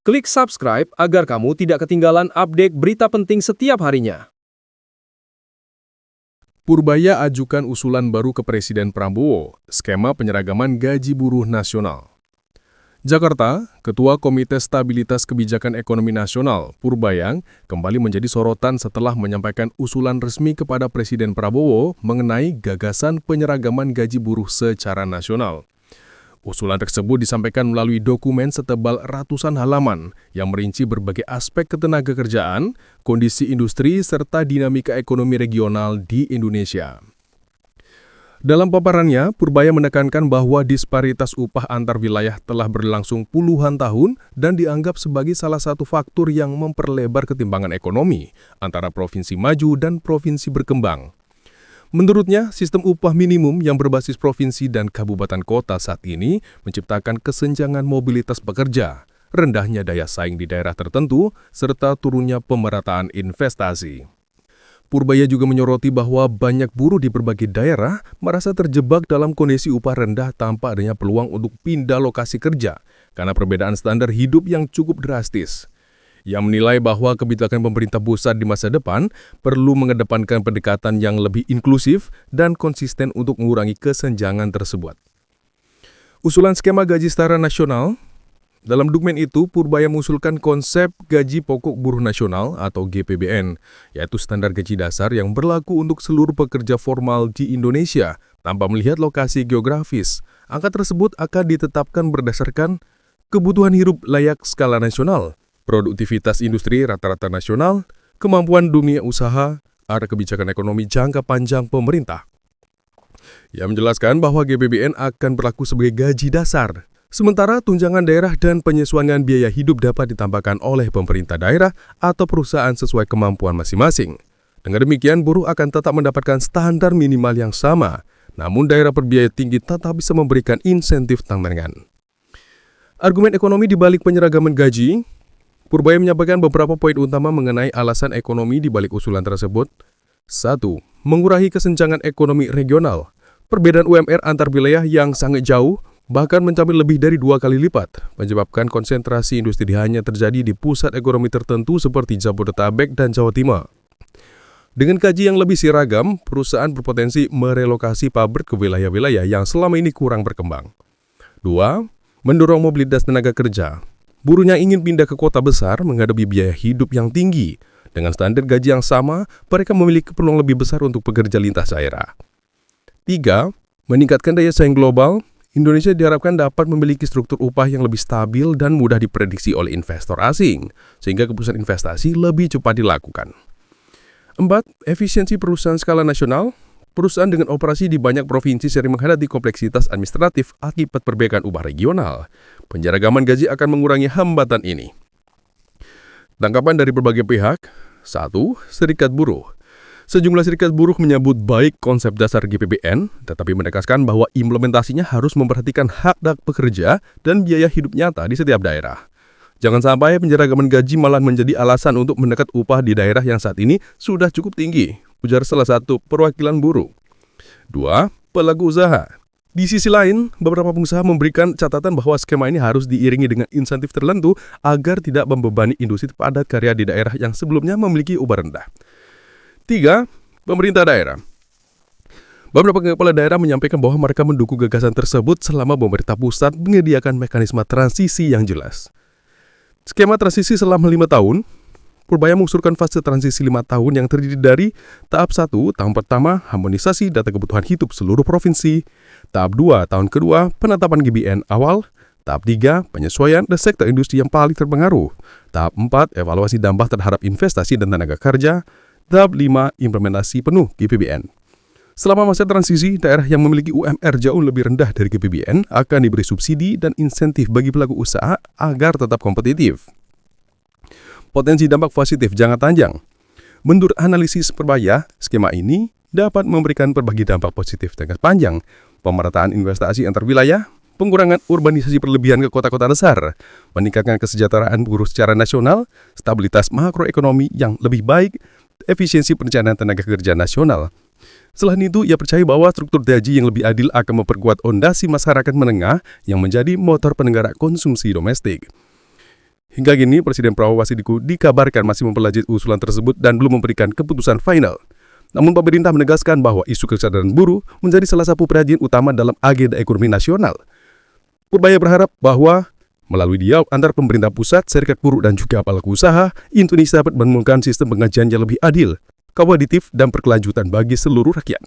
Klik subscribe agar kamu tidak ketinggalan update berita penting setiap harinya. Purbaya ajukan usulan baru ke Presiden Prabowo, skema penyeragaman gaji buruh nasional. Jakarta, Ketua Komite Stabilitas Kebijakan Ekonomi Nasional, Purbayang, kembali menjadi sorotan setelah menyampaikan usulan resmi kepada Presiden Prabowo mengenai gagasan penyeragaman gaji buruh secara nasional. Usulan tersebut disampaikan melalui dokumen setebal ratusan halaman yang merinci berbagai aspek ketenagakerjaan, kondisi industri, serta dinamika ekonomi regional di Indonesia. Dalam paparannya, Purbaya menekankan bahwa disparitas upah antar wilayah telah berlangsung puluhan tahun dan dianggap sebagai salah satu faktor yang memperlebar ketimpangan ekonomi antara provinsi maju dan provinsi berkembang. Menurutnya, sistem upah minimum yang berbasis provinsi dan kabupaten kota saat ini menciptakan kesenjangan mobilitas pekerja, rendahnya daya saing di daerah tertentu, serta turunnya pemerataan investasi. Purbaya juga menyoroti bahwa banyak buruh di berbagai daerah merasa terjebak dalam kondisi upah rendah tanpa adanya peluang untuk pindah lokasi kerja karena perbedaan standar hidup yang cukup drastis. Yang menilai bahwa kebijakan pemerintah pusat di masa depan perlu mengedepankan pendekatan yang lebih inklusif dan konsisten untuk mengurangi kesenjangan tersebut. Usulan skema gaji setara nasional. Dalam dokumen itu, Purbaya mengusulkan konsep gaji pokok buruh nasional atau GPBN, yaitu standar gaji dasar yang berlaku untuk seluruh pekerja formal di Indonesia tanpa melihat lokasi geografis. Angka tersebut akan ditetapkan berdasarkan kebutuhan hidup layak skala nasional, produktivitas industri rata-rata nasional, kemampuan dunia usaha, arah kebijakan ekonomi jangka panjang pemerintah. Ia menjelaskan bahwa GPBN akan berlaku sebagai gaji dasar, sementara tunjangan daerah dan penyesuaian biaya hidup dapat ditambahkan oleh pemerintah daerah atau perusahaan sesuai kemampuan masing-masing. Dengan demikian, buruh akan tetap mendapatkan standar minimal yang sama, namun daerah berbiaya tinggi tetap bisa memberikan insentif tambahan. Argumen ekonomi di balik penyeragaman gaji. Purbaya menyampaikan beberapa poin utama mengenai alasan ekonomi di balik usulan tersebut. 1. Mengurangi kesenjangan ekonomi regional. Perbedaan UMR antar wilayah yang sangat jauh, bahkan mencapai lebih dari 2 kali lipat, menyebabkan konsentrasi industri hanya terjadi di pusat ekonomi tertentu seperti Jabodetabek dan Jawa Timur. Dengan kaji yang lebih seragam, perusahaan berpotensi merelokasi pabrik ke wilayah-wilayah yang selama ini kurang berkembang. 2. Mendorong mobilitas tenaga kerja. Buruhnya ingin pindah ke kota besar menghadapi biaya hidup yang tinggi. Dengan standar gaji yang sama, mereka memiliki peluang lebih besar untuk bekerja lintas daerah. 3. Meningkatkan daya saing global. Indonesia diharapkan dapat memiliki struktur upah yang lebih stabil dan mudah diprediksi oleh investor asing, sehingga keputusan investasi lebih cepat dilakukan. 4. Efisiensi perusahaan skala nasional. Perusahaan dengan operasi di banyak provinsi sering menghadapi kompleksitas administratif akibat perbedaan upah regional. Penyeragaman gaji akan mengurangi hambatan ini. Tanggapan dari berbagai pihak. 1. Serikat buruh. Sejumlah serikat buruh menyambut baik konsep dasar GPBN, tetapi menegaskan bahwa implementasinya harus memperhatikan hak pekerja dan biaya hidup nyata di setiap daerah. Jangan sampai penyeragaman gaji malah menjadi alasan untuk menekan upah di daerah yang saat ini sudah cukup tinggi, ujar salah satu perwakilan buruh. 2. Pelaku usaha. Di sisi lain, beberapa pengusaha memberikan catatan bahwa skema ini harus diiringi dengan insentif tertentu agar tidak membebani industri padat karya di daerah yang sebelumnya memiliki upah rendah. 3. Pemerintah daerah. Beberapa kepala daerah menyampaikan bahwa mereka mendukung gagasan tersebut selama pemerintah pusat menyediakan mekanisme transisi yang jelas. Skema transisi selama 5 tahun. Purbaya mengusulkan fase transisi 5 tahun yang terdiri dari tahap 1, tahun pertama, harmonisasi data kebutuhan hidup seluruh provinsi. Tahap 2, tahun kedua, penetapan GBN awal. Tahap 3, penyesuaian dan sektor industri yang paling terpengaruh. Tahap 4, evaluasi dampak terhadap investasi dan tenaga kerja. Tahap 5, implementasi penuh GPBN. Selama masa transisi, daerah yang memiliki UMR jauh lebih rendah dari GPBN akan diberi subsidi dan insentif bagi pelaku usaha agar tetap kompetitif. Potensi dampak positif jangka panjang. Menurut analisis Purbaya, skema ini dapat memberikan berbagai dampak positif jangka panjang, pemerataan investasi antar wilayah, pengurangan urbanisasi berlebihan ke kota-kota besar, meningkatkan kesejahteraan buruh secara nasional, stabilitas makroekonomi yang lebih baik, efisiensi perencanaan tenaga kerja nasional. Selain itu, ia percaya bahwa struktur gaji yang lebih adil akan memperkuat fondasi masyarakat menengah yang menjadi motor penggerak konsumsi domestik. Hingga kini, Presiden Prabowo Wasidiku dikabarkan masih mempelajari usulan tersebut dan belum memberikan keputusan final. Namun pemerintah menegaskan bahwa isu kesadaran buruh menjadi salah satu perhatian utama dalam agenda ekonomi nasional. Purbaya berharap bahwa melalui dialog antar pemerintah pusat, serikat buruh, dan juga pelaku usaha, Indonesia dapat menemukan sistem penggajian yang lebih adil, kooperatif, dan berkelanjutan bagi seluruh rakyat.